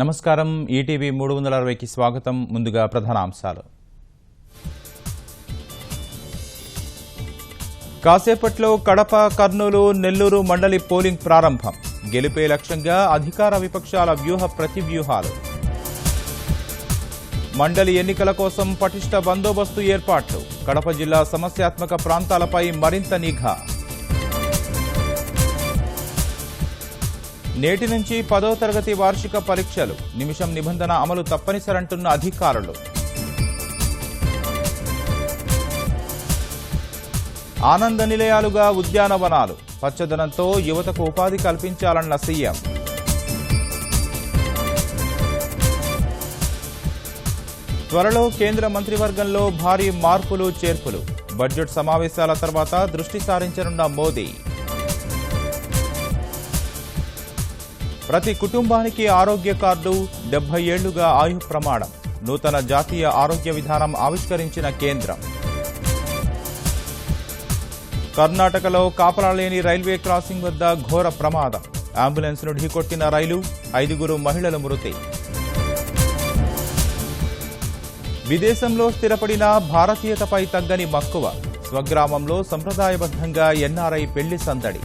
నమస్కారం ఈటీవీ 360కి స్వాగతం. ముందుగా ప్రధాన అంశాలు. కాసేపట్లో కడప, కర్నూలు, నెల్లూరు మండలి పోలింగ్ ప్రారంభం. గెలుపే లక్ష్యంగా అధికార విపక్షాల వ్యూహ ప్రతివ్యూహాలు. మండలి ఎన్నికల కోసం పటిష్ట బందోబస్తు ఏర్పాట్లు. కడప జిల్లా సమస్యాత్మక ప్రాంతాలపై మరింత నిఘా. నేటి నుంచి 10వ తరగతి వార్షిక పరీక్షలు. నిమిషం నిబంధన అమలు తప్పనిసరంటున్న అధికారులు. ఆనంద నిలయాలుగా ఉద్యానవనాలు. పచ్చదనంతో యువతకు ఉపాధి కల్పించాలన్న సీఎం. త్వరలో కేంద్ర మంత్రివర్గంలో భారీ మార్పులు చేర్పులు. బడ్జెట్ సమావేశాల తర్వాత దృష్టి సారించనున్న మోదీ. ప్రతి కుటుంబానికి ఆరోగ్య కార్డు. 70 ఏళ్లుగా ఆయు ప్రమాణం. నూతన జాతీయ ఆరోగ్య విధానం ఆవిష్కరించిన కేంద్రం. కర్ణాటకలో కాపలా లేని రైల్వే క్రాసింగ్ వద్ద ఘోర ప్రమాదం. అంబులెన్స్ ను ఢీకొట్టిన రైలు. 5 మహిళల మృతి. విదేశంలో స్థిరపడిన భారతీయతపై తగ్గని మక్కువ. స్వగ్రామంలో సంప్రదాయబద్ధంగా ఎన్ఆర్ఐ పెళ్లి సందడి.